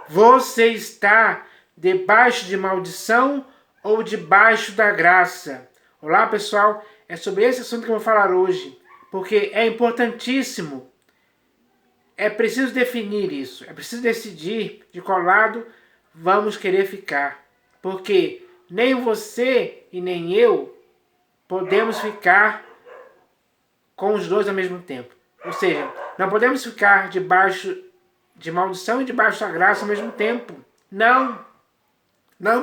Você está debaixo de maldição ou debaixo da graça? Olá, pessoal. É sobre esse assunto que eu vou falar hoje, porque é importantíssimo. É preciso definir isso. É preciso decidir de qual lado vamos querer ficar. Porque nem você e nem eu podemos ficar com os dois ao mesmo tempo. Ou seja, não podemos ficar debaixo de maldição e debaixo da graça ao mesmo tempo. Não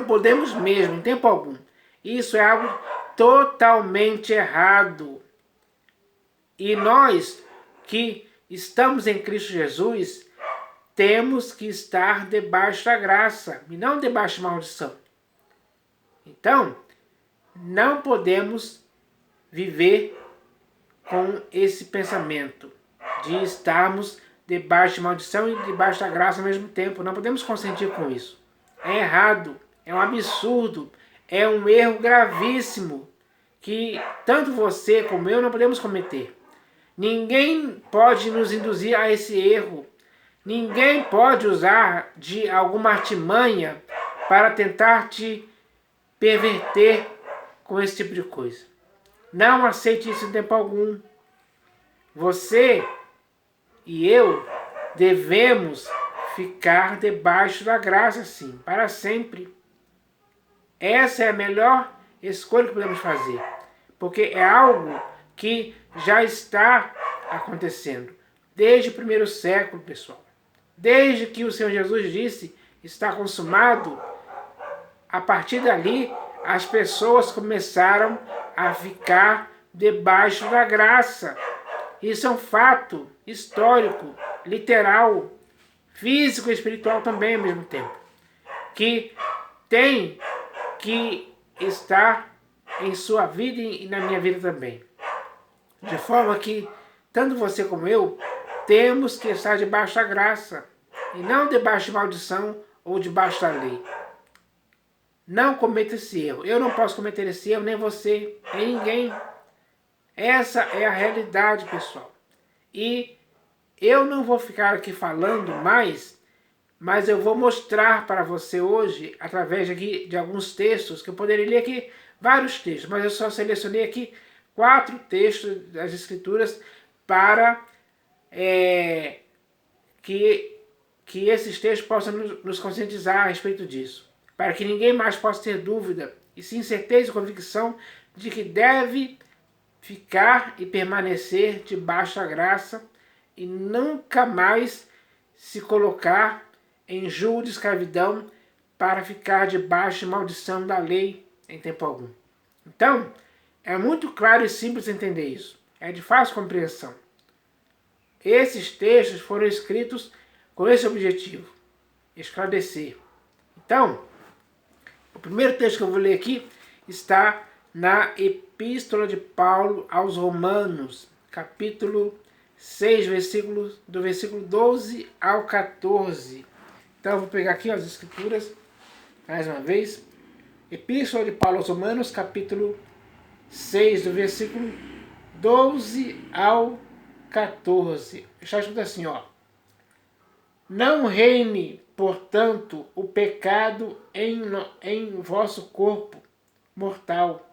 podemos mesmo, em tempo algum. Isso é algo totalmente errado. E nós que estamos em Cristo Jesus, temos que estar debaixo da graça e não debaixo de maldição. Então, não podemos viver com esse pensamento de estarmos debaixo de maldição e debaixo da graça ao mesmo tempo. Não podemos consentir com isso. É errado, é um absurdo, é um erro gravíssimo que tanto você como eu não podemos cometer. Ninguém pode nos induzir a esse erro. Ninguém pode usar de alguma artimanha para tentar te perverter com esse tipo de coisa. Não aceite isso em tempo algum. Você e eu devemos ficar debaixo da graça, sim, para sempre. Essa é a melhor escolha que podemos fazer, porque é algo que já está acontecendo desde o primeiro século, pessoal. Desde que o Senhor Jesus disse, está consumado, a partir dali as pessoas começaram a ficar debaixo da graça. Isso é um fato histórico, literal, físico e espiritual também ao mesmo tempo, que tem que estar em sua vida e na minha vida também. De forma que, tanto você como eu, temos que estar debaixo da graça, e não debaixo de maldição ou debaixo da lei. Não cometa esse erro. Eu não posso cometer esse erro, nem você, nem ninguém. Essa é a realidade, pessoal. E eu não vou ficar aqui falando mais, mas eu vou mostrar para você hoje, através aqui de alguns textos, que eu poderia ler aqui vários textos, mas eu só selecionei aqui 4 textos das Escrituras para que esses textos possam nos conscientizar a respeito disso, para que ninguém mais possa ter dúvida, e sim certeza e convicção de que deve ficar e permanecer debaixo da graça e nunca mais se colocar em julgo de escravidão para ficar debaixo de maldição da lei em tempo algum. Então, é muito claro e simples entender isso. É de fácil compreensão. Esses textos foram escritos com esse objetivo, esclarecer. Então, o primeiro texto que eu vou ler aqui está na Epístola de Paulo aos Romanos, capítulo 6, do versículo 12 ao 14. Então eu vou pegar aqui as Escrituras, mais uma vez. Epístola de Paulo aos Romanos, capítulo 6, do versículo 12 ao 14. Está escrito assim, ó. Não reine, portanto, o pecado em vosso corpo mortal.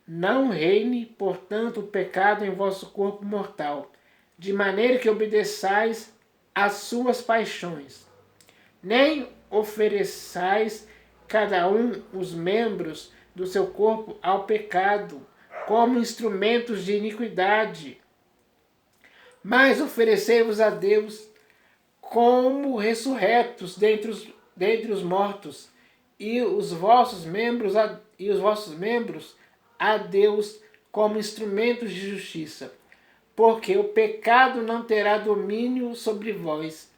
Não reine, portanto, o pecado em vosso corpo mortal, de maneira que obedeçais às suas paixões. Nem ofereçais cada um os membros do seu corpo ao pecado, como instrumentos de iniquidade, mas oferecei-vos a Deus como ressurretos dentre os mortos, e os vossos membros a Deus como instrumentos de justiça. Porque o pecado não terá domínio sobre vós,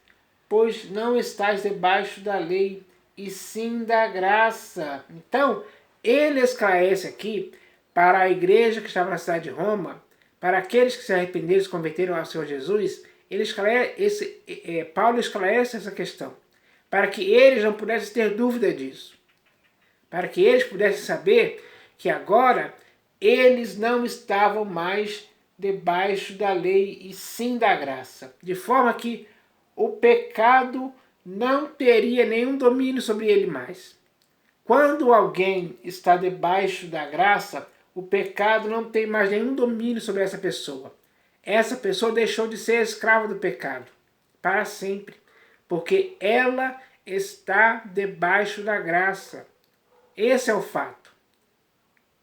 pois não estáis debaixo da lei, e sim da graça. Então, ele esclarece aqui para a igreja que estava na cidade de Roma, para aqueles que se arrependeram e se converteram ao Senhor Jesus, Paulo esclarece essa questão, para que eles não pudessem ter dúvida disso, para que eles pudessem saber que agora eles não estavam mais debaixo da lei e sim da graça, de forma que o pecado não teria nenhum domínio sobre ele mais. Quando alguém está debaixo da graça, o pecado não tem mais nenhum domínio sobre essa pessoa. Essa pessoa deixou de ser escrava do pecado para sempre, porque ela está debaixo da graça. Esse é o fato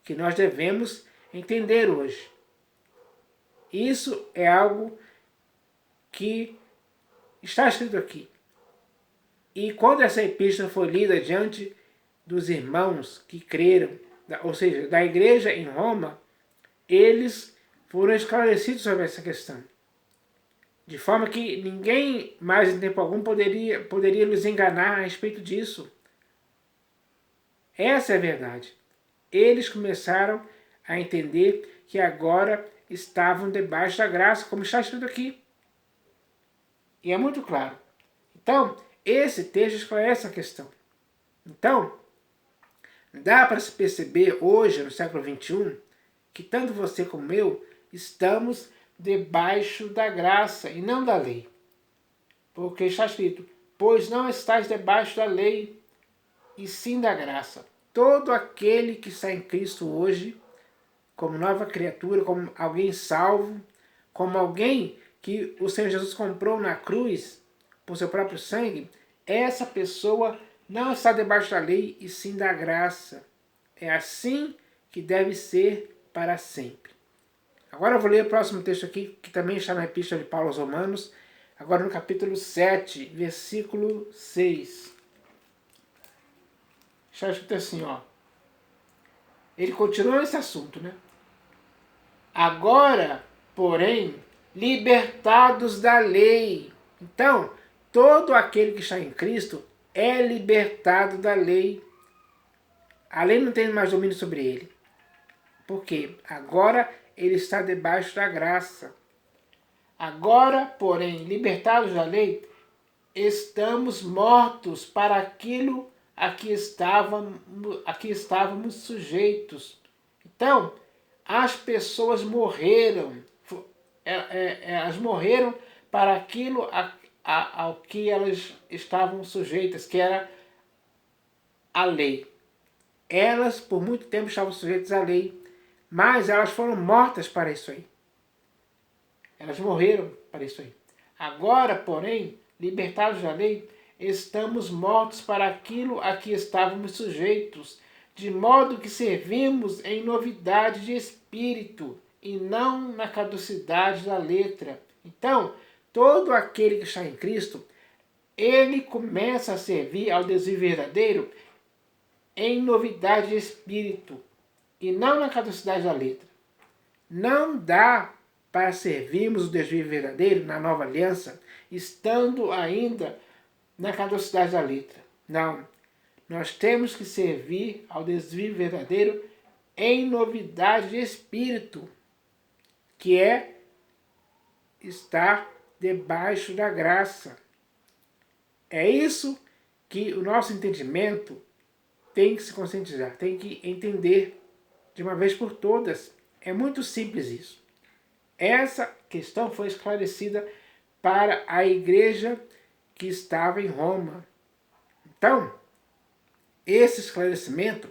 que nós devemos entender hoje. Isso é algo que está escrito aqui. E quando essa epístola foi lida diante dos irmãos que creram, ou seja, da igreja em Roma, eles foram esclarecidos sobre essa questão. De forma que ninguém mais em tempo algum poderia nos enganar a respeito disso. Essa é a verdade. Eles começaram a entender que agora estavam debaixo da graça, como está escrito aqui. E é muito claro. Então, esse texto esclarece a questão. Então, dá para se perceber hoje, no século XXI, que tanto você como eu estamos debaixo da graça e não da lei. Porque está escrito, pois não estáis debaixo da lei, e sim da graça. Todo aquele que está em Cristo hoje, como nova criatura, como alguém salvo, como alguém que o Senhor Jesus comprou na cruz por seu próprio sangue, essa pessoa não está debaixo da lei e sim da graça. É assim que deve ser para sempre. Agora eu vou ler o próximo texto aqui, que também está na Epístola de Paulo aos Romanos, agora no capítulo 7, versículo 6. Está escrito assim, ó. Ele continua nesse assunto, né? Agora, porém, libertados da lei. Então, todo aquele que está em Cristo é libertado da lei. A lei não tem mais domínio sobre ele. Por quê? Agora ele está debaixo da graça. Agora, porém, libertados da lei, estamos mortos para aquilo a que estávamos sujeitos. Então, as pessoas morreram. Elas morreram para aquilo ao que elas estavam sujeitas, que era a lei. Elas, por muito tempo, estavam sujeitas à lei, mas elas foram mortas para isso aí. Elas morreram para isso aí. Agora, porém, libertados da lei, estamos mortos para aquilo a que estávamos sujeitos, de modo que servimos em novidade de espírito e não na caducidade da letra. Então, todo aquele que está em Cristo, ele começa a servir ao Deus verdadeiro em novidade de espírito e não na caducidade da letra. Não dá para servirmos o Deus verdadeiro na nova aliança, estando ainda na caducidade da letra. Não. Nós temos que servir ao Deus verdadeiro em novidade de espírito, que é estar debaixo da graça. É isso que o nosso entendimento tem que se conscientizar, tem que entender de uma vez por todas. É muito simples isso. Essa questão foi esclarecida para a igreja que estava em Roma. Então, esse esclarecimento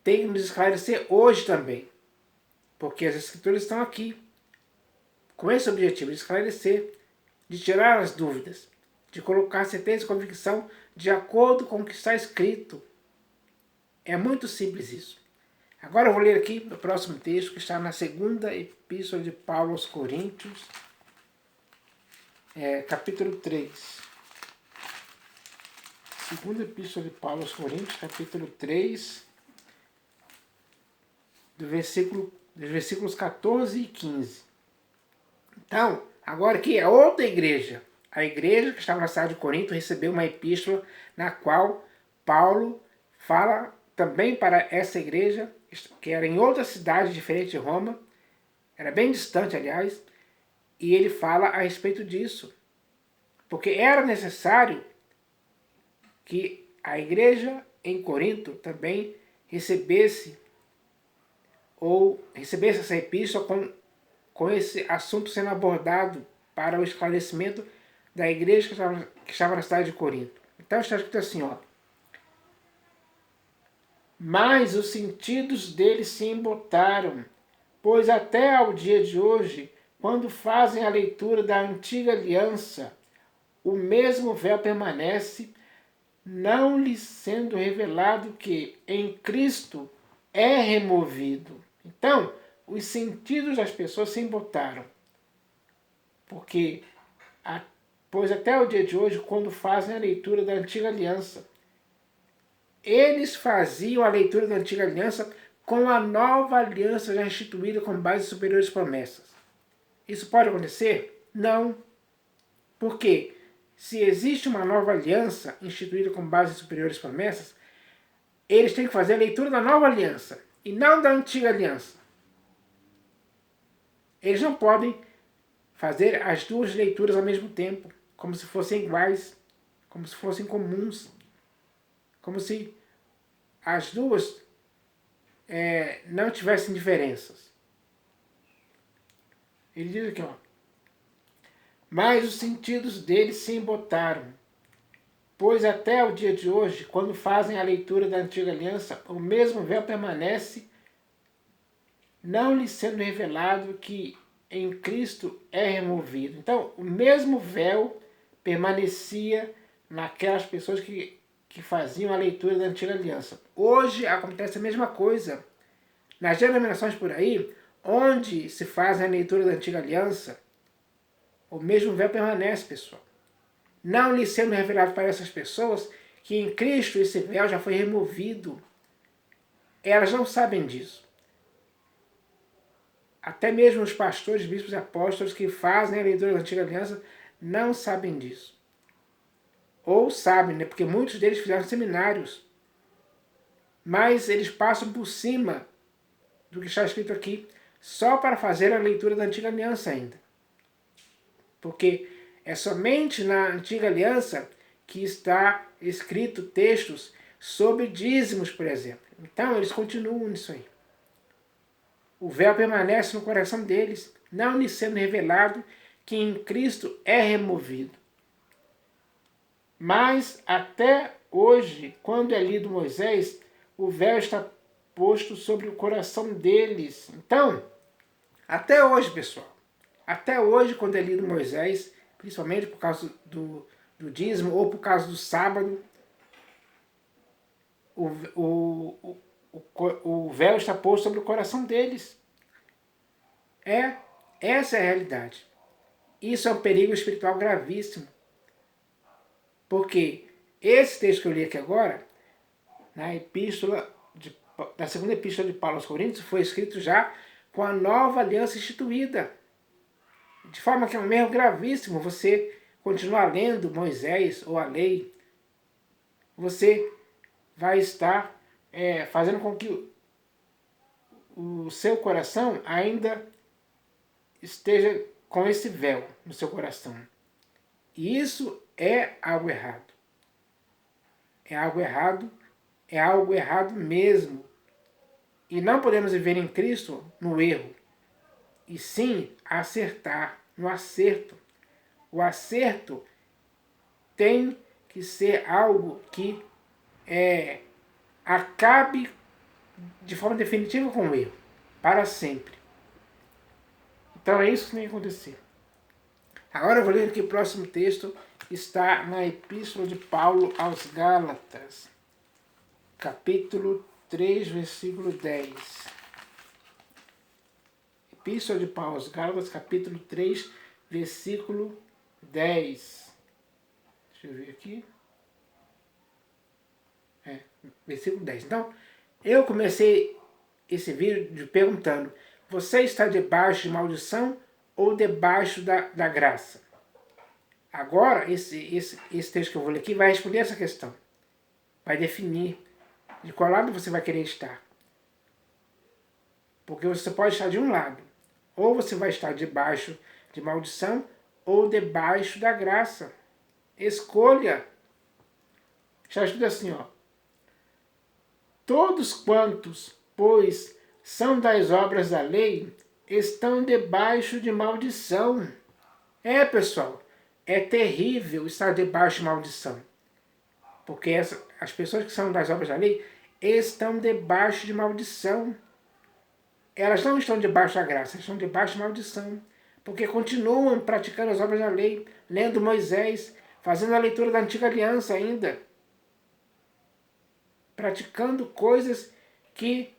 tem que nos esclarecer hoje também, porque as escrituras estão aqui com esse objetivo de esclarecer, de tirar as dúvidas, de colocar certeza e convicção de acordo com o que está escrito. É muito simples isso. Agora eu vou ler aqui o próximo texto, que está na segunda epístola de Paulo aos Coríntios, capítulo 3. Segunda epístola de Paulo aos Coríntios, capítulo 3, dos versículos 14 e 15. Então, agora aqui é outra igreja. A igreja que estava na cidade de Corinto recebeu uma epístola na qual Paulo fala também para essa igreja, que era em outra cidade diferente de Roma, era bem distante, aliás, e ele fala a respeito disso. Porque era necessário que a igreja em Corinto também recebesse essa epístola com esse assunto sendo abordado para o esclarecimento da igreja que estava na cidade de Corinto. Então está escrito assim, ó. Mas os sentidos deles se embotaram, pois até ao dia de hoje, quando fazem a leitura da antiga aliança, o mesmo véu permanece, não lhes sendo revelado que em Cristo é removido. Então, os sentidos das pessoas se embotaram. Porque, pois até o dia de hoje, quando fazem a leitura da antiga aliança, eles faziam a leitura da antiga aliança com a nova aliança já instituída com base em superiores promessas. Isso pode acontecer? Não. Por quê? Se existe uma nova aliança instituída com base em superiores promessas, eles têm que fazer a leitura da nova aliança e não da antiga aliança. Eles não podem fazer as duas leituras ao mesmo tempo, como se fossem iguais, como se fossem comuns, como se as duas não tivessem diferenças. Ele diz aqui, ó. Mas os sentidos deles se embotaram, pois até o dia de hoje, quando fazem a leitura da antiga aliança, o mesmo véu permanece, não lhes sendo revelado que em Cristo é removido. Então, o mesmo véu permanecia naquelas pessoas que faziam a leitura da antiga aliança. Hoje acontece a mesma coisa. Nas denominações por aí, onde se faz a leitura da antiga aliança, o mesmo véu permanece, pessoal. Não lhe sendo revelado para essas pessoas que em Cristo esse véu já foi removido. Elas não sabem disso. Até mesmo os pastores, bispos e apóstolos que fazem a leitura da antiga aliança não sabem disso. Ou sabem, né? Porque muitos deles fizeram seminários. Mas eles passam por cima do que está escrito aqui, só para fazer a leitura da antiga aliança ainda. Porque é somente na antiga aliança que está escrito textos sobre dízimos, por exemplo. Então eles continuam nisso aí. O véu permanece no coração deles, não lhes sendo revelado que em Cristo é removido. Mas até hoje, quando é lido Moisés, o véu está posto sobre o coração deles. Então, até hoje, pessoal, até hoje, quando é lido Moisés, principalmente por causa do dízimo ou por causa do sábado, o véu está posto sobre o coração deles. Essa é a realidade. Isso é um perigo espiritual gravíssimo. Porque esse texto que eu li aqui agora, na segunda epístola de Paulo aos Coríntios, foi escrito já com a nova aliança instituída. De forma que é um erro gravíssimo você continuar lendo Moisés ou a lei. Você vai estar fazendo com que o seu coração ainda esteja com esse véu no seu coração. E isso é algo errado. É algo errado, é algo errado mesmo. E não podemos viver em Cristo no erro, e sim acertar, no acerto. O acerto tem que ser algo que acabe de forma definitiva com o erro, para sempre. Então é isso que tem que acontecer. Agora eu vou ler aqui o próximo texto, está na Epístola de Paulo aos Gálatas, capítulo 3, versículo 10. Epístola de Paulo aos Gálatas, capítulo 3, versículo 10. Deixa eu ver aqui. Versículo 10. Então, eu comecei esse vídeo perguntando: você está debaixo de maldição ou debaixo da graça? Agora, esse texto que eu vou ler aqui vai responder essa questão. Vai definir de qual lado você vai querer estar. Porque você pode estar de um lado. Ou você vai estar debaixo de maldição ou debaixo da graça. Escolha. Já estuda assim, ó. Todos quantos, pois, são das obras da lei, estão debaixo de maldição. Pessoal, é terrível estar debaixo de maldição. Porque as pessoas que são das obras da lei estão debaixo de maldição. Elas não estão debaixo da graça, elas estão debaixo de maldição. Porque continuam praticando as obras da lei, lendo Moisés, fazendo a leitura da antiga aliança ainda. Praticando coisas que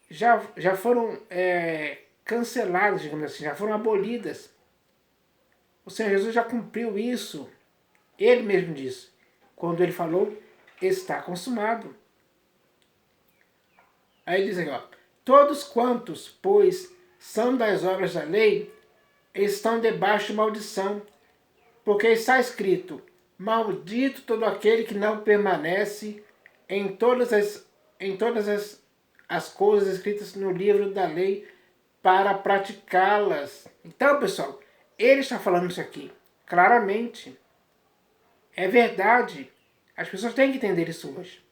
já foram canceladas, digamos assim, já foram abolidas. O Senhor Jesus já cumpriu isso. Ele mesmo disse, quando ele falou, está consumado. Aí ele diz aqui, ó, todos quantos, pois, são das obras da lei, estão debaixo de maldição, porque está escrito, maldito todo aquele que não permanece em todas as coisas escritas no livro da lei para praticá-las. Então, pessoal, ele está falando isso aqui claramente. É verdade. As pessoas têm que entender isso hoje.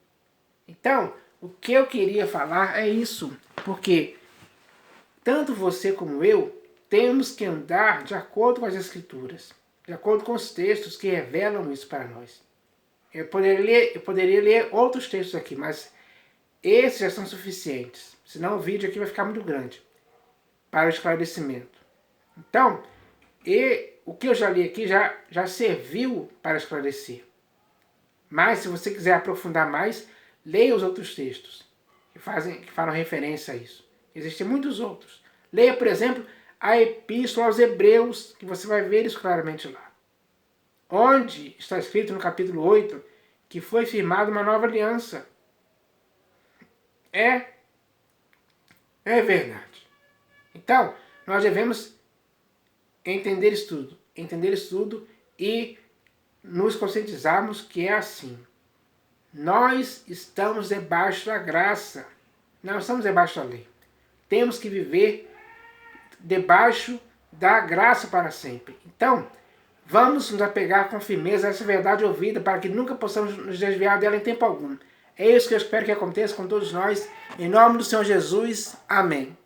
Então, o que eu queria falar é isso. Porque tanto você como eu temos que andar de acordo com as Escrituras. De acordo com os textos que revelam isso para nós. Eu poderia ler outros textos aqui, mas esses já são suficientes. Senão o vídeo aqui vai ficar muito grande para o esclarecimento. Então, o que eu já li aqui já serviu para esclarecer. Mas se você quiser aprofundar mais, leia os outros textos que falam referência a isso. Existem muitos outros. Leia, por exemplo, a Epístola aos Hebreus, que você vai ver isso claramente lá. Onde está escrito no capítulo 8 que foi firmada uma nova aliança. É verdade. Então, nós devemos entender isso tudo e nos conscientizarmos que é assim. Nós estamos debaixo da graça, não estamos debaixo da lei. Temos que viver debaixo da graça para sempre. Então, vamos nos apegar com firmeza a essa verdade ouvida para que nunca possamos nos desviar dela em tempo algum. É isso que eu espero que aconteça com todos nós. Em nome do Senhor Jesus. Amém.